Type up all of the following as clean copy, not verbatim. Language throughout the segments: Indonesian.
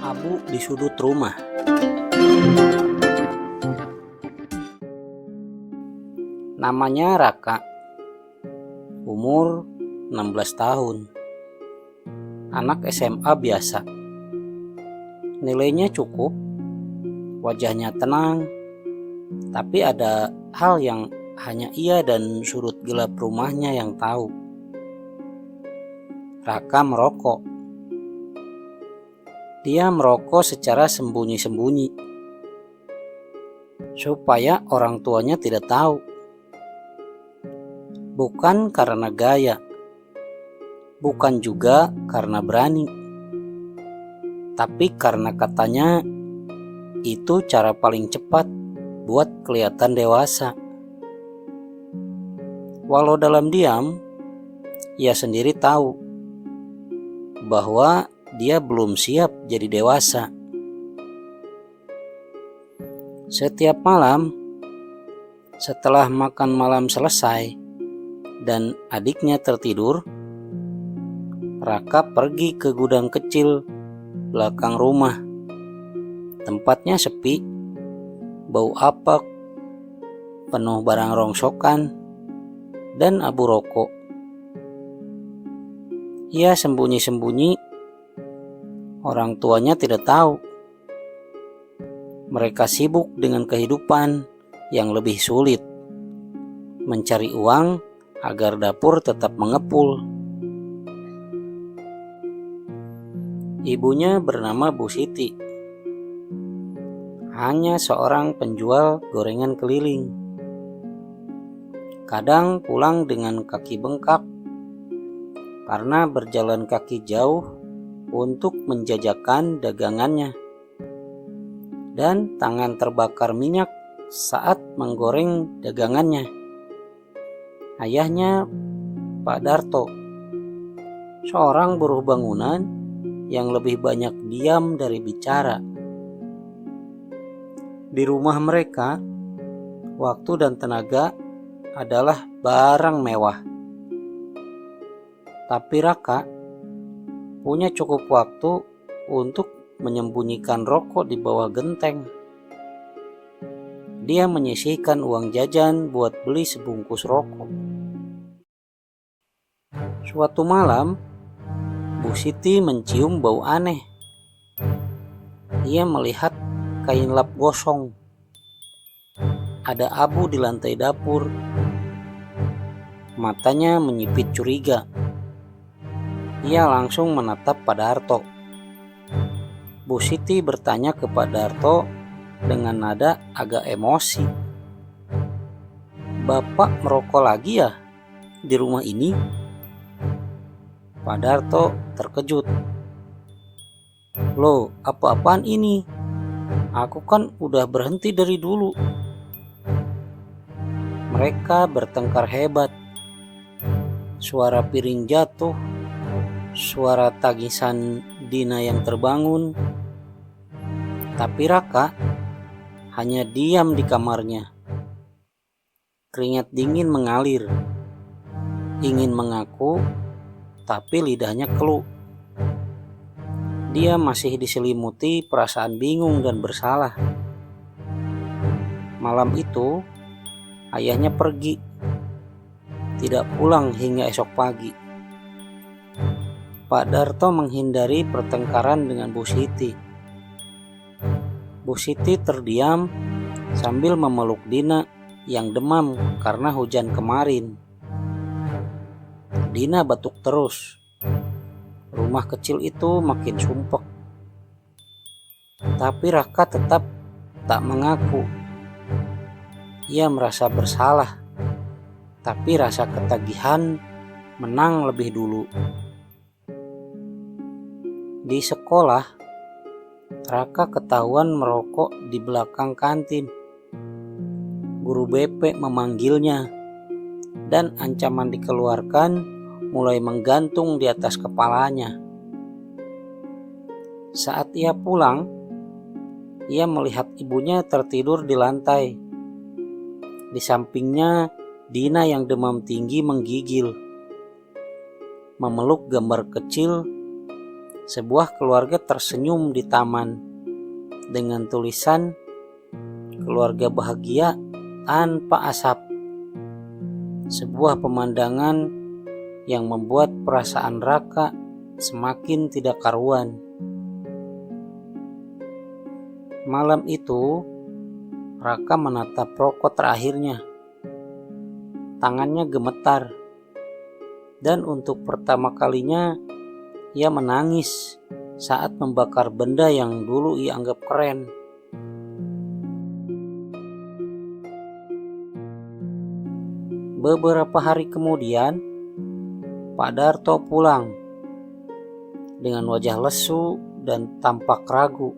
Abu di sudut rumah. Namanya Raka, umur 16 tahun, anak SMA biasa. Nilainya cukup, wajahnya tenang, tapi ada hal yang hanya ia dan sudut gelap rumahnya yang tahu. Raka merokok. Dia merokok secara sembunyi-sembunyi, supaya orang tuanya tidak tahu. Bukan karena gaya, bukan juga karena berani, tapi karena katanya itu cara paling cepat buat kelihatan dewasa. Walau dalam diam, ia sendiri tahu bahwa dia belum siap jadi dewasa. Setiap malam, setelah makan malam selesai dan adiknya tertidur, Raka pergi ke gudang kecil belakang rumah. Tempatnya sepi, bau apek, penuh barang rongsokan, dan abu rokok. Ia sembunyi-sembunyi, orang tuanya tidak tahu. Mereka sibuk dengan kehidupan yang lebih sulit, mencari uang agar dapur tetap mengepul. Ibunya bernama Bu Siti, hanya seorang penjual gorengan keliling. Kadang pulang dengan kaki bengkak karena berjalan kaki jauh untuk menjajakan dagangannya, dan tangan terbakar minyak saat menggoreng dagangannya. Ayahnya, Pak Darto, seorang buruh bangunan yang lebih banyak diam dari bicara. Di rumah mereka, waktu dan tenaga adalah barang mewah. Tapi Raka punya cukup waktu untuk menyembunyikan rokok di bawah genteng. Dia menyisihkan uang jajan buat beli sebungkus rokok. Suatu malam, Bu Siti mencium bau aneh. Ia melihat kain lap gosong. Ada abu di lantai dapur. Matanya menyipit curiga. Ia langsung menatap Pak Darto. Bu Siti bertanya ke Pak Darto dengan nada agak emosi. "Bapak merokok lagi ya di rumah ini?" Pak Darto terkejut. "Loh, apa-apaan ini? Aku kan udah berhenti dari dulu." Mereka bertengkar hebat. Suara piring jatuh, suara tangisan Dina yang terbangun. Tapi Raka hanya diam di kamarnya. Keringat dingin mengalir. Ingin mengaku, tapi lidahnya keluh. Dia masih diselimuti perasaan bingung dan bersalah. Malam itu, ayahnya pergi, tidak pulang hingga esok pagi. Pak Darto menghindari pertengkaran dengan Bu Siti. Bu Siti terdiam sambil memeluk Dina yang demam karena hujan kemarin. Dina batuk terus. Rumah kecil itu makin sumpek. Tapi Raka tetap tak mengaku. Ia merasa bersalah, tapi rasa ketagihan menang lebih dulu. Di sekolah, Raka ketahuan merokok di belakang kantin. Guru BP memanggilnya, dan ancaman dikeluarkan mulai menggantung di atas kepalanya. Saat ia pulang, ia melihat ibunya tertidur di lantai. Di sampingnya, Dina yang demam tinggi menggigil, memeluk gambar kecil sebuah keluarga tersenyum di taman dengan tulisan "Keluarga bahagia tanpa asap." Sebuah pemandangan yang membuat perasaan Raka semakin tidak karuan. Malam itu, Raka menatap rokok terakhirnya. Tangannya gemetar, dan untuk pertama kalinya ia menangis saat membakar benda yang dulu ia anggap keren. Beberapa hari kemudian, Pak Darto pulang dengan wajah lesu dan tampak ragu.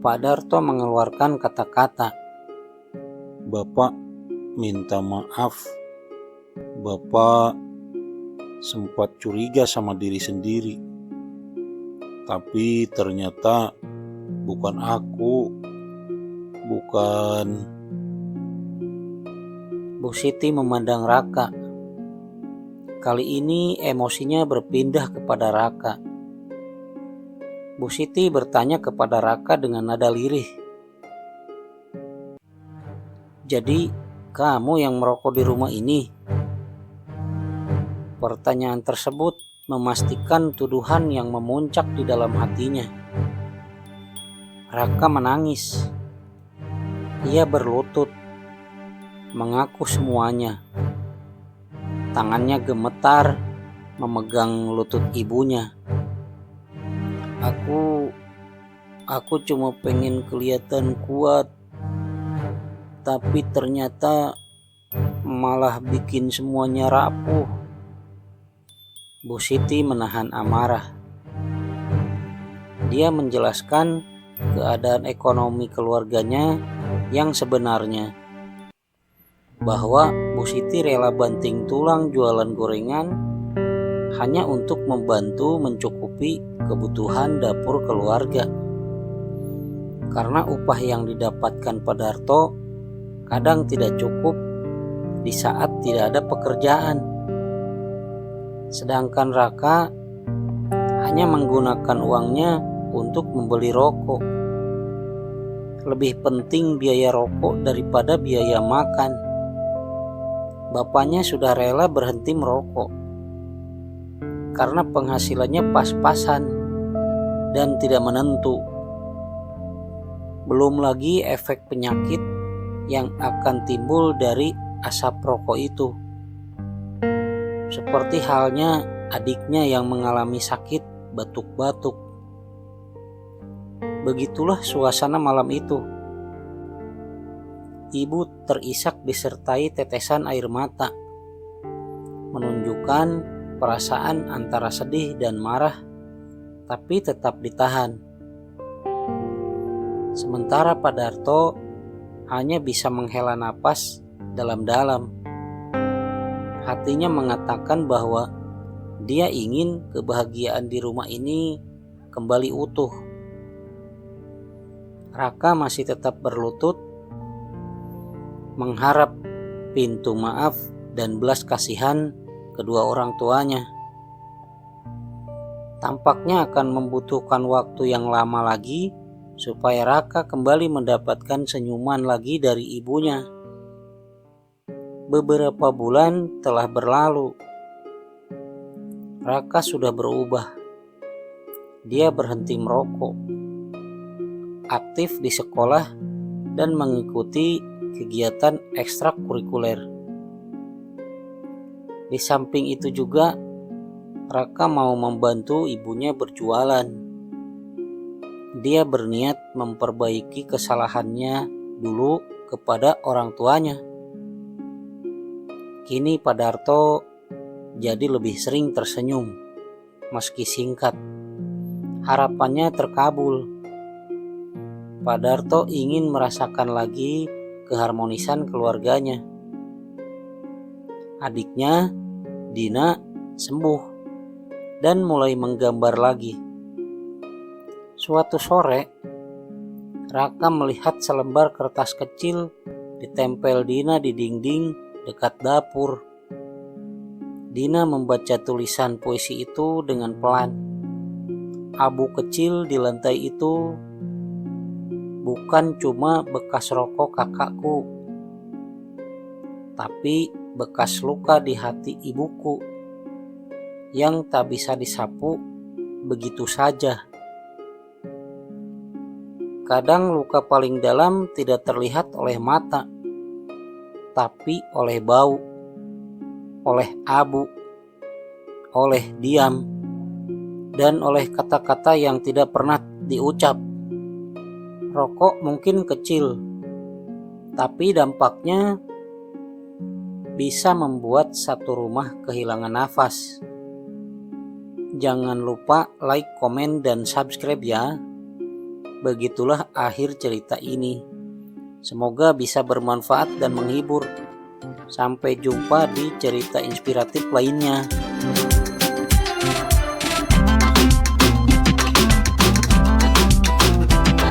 Pak Darto mengeluarkan kata-kata, "Bapak minta maaf. Bapak sempat curiga sama diri sendiri. Tapi ternyata bukan aku, bukan..." Bu Siti memandang Raka. Kali ini emosinya berpindah kepada Raka. Bu Siti bertanya kepada Raka dengan nada lirih, "Jadi kamu yang merokok di rumah ini?" Pertanyaan tersebut memastikan tuduhan yang memuncak di dalam hatinya. Raka menangis. Ia berlutut, mengaku semuanya. Tangannya gemetar memegang lutut ibunya. Aku cuma pengen kelihatan kuat, tapi ternyata malah bikin semuanya rapuh." Bu Siti menahan amarah. Dia menjelaskan keadaan ekonomi keluarganya yang sebenarnya, bahwa Bu Siti rela banting tulang jualan gorengan hanya untuk membantu mencukupi kebutuhan dapur keluarga. Karena upah yang didapatkan Pak Darto kadang tidak cukup di saat tidak ada pekerjaan. Sedangkan Raka hanya menggunakan uangnya untuk membeli rokok. Lebih penting biaya rokok daripada biaya makan. Bapaknya sudah rela berhenti merokok karena penghasilannya pas-pasan dan tidak menentu. Belum lagi efek penyakit yang akan timbul dari asap rokok itu. Seperti halnya adiknya yang mengalami sakit batuk-batuk. Begitulah suasana malam itu. Ibu terisak disertai tetesan air mata, menunjukkan perasaan antara sedih dan marah, tapi tetap ditahan. Sementara Pak Darto hanya bisa menghela napas dalam-dalam. Hatinya mengatakan bahwa dia ingin kebahagiaan di rumah ini kembali utuh. Raka masih tetap berlutut, mengharap pintu maaf dan belas kasihan kedua orang tuanya. Tampaknya akan membutuhkan waktu yang lama lagi supaya Raka kembali mendapatkan senyuman lagi dari ibunya. Beberapa bulan telah berlalu. Raka sudah berubah. Dia berhenti merokok, aktif di sekolah, dan mengikuti kegiatan ekstrakurikuler. Di samping itu juga, Raka mau membantu ibunya berjualan. Dia berniat memperbaiki kesalahannya dulu kepada orang tuanya. Kini Pak Darto jadi lebih sering tersenyum, meski singkat. Harapannya terkabul. Pak Darto ingin merasakan lagi keharmonisan keluarganya. Adiknya, Dina, sembuh dan mulai menggambar lagi. Suatu sore, Raka melihat selembar kertas kecil ditempel Dina di dinding dekat dapur. Dina membaca tulisan puisi itu dengan pelan. abu kecil di lantai itu bukan cuma bekas rokok kakakku, tapi bekas luka di hati ibuku yang tak bisa disapu begitu saja. Kadang luka paling dalam tidak terlihat oleh mata, tapi oleh bau, oleh abu, oleh diam, dan oleh kata-kata yang tidak pernah diucap. Rokok mungkin kecil, tapi dampaknya bisa membuat satu rumah kehilangan nafas. Jangan lupa like, komen, dan subscribe ya. Begitulah akhir cerita ini. Semoga bisa bermanfaat dan menghibur. Sampai jumpa di cerita inspiratif lainnya.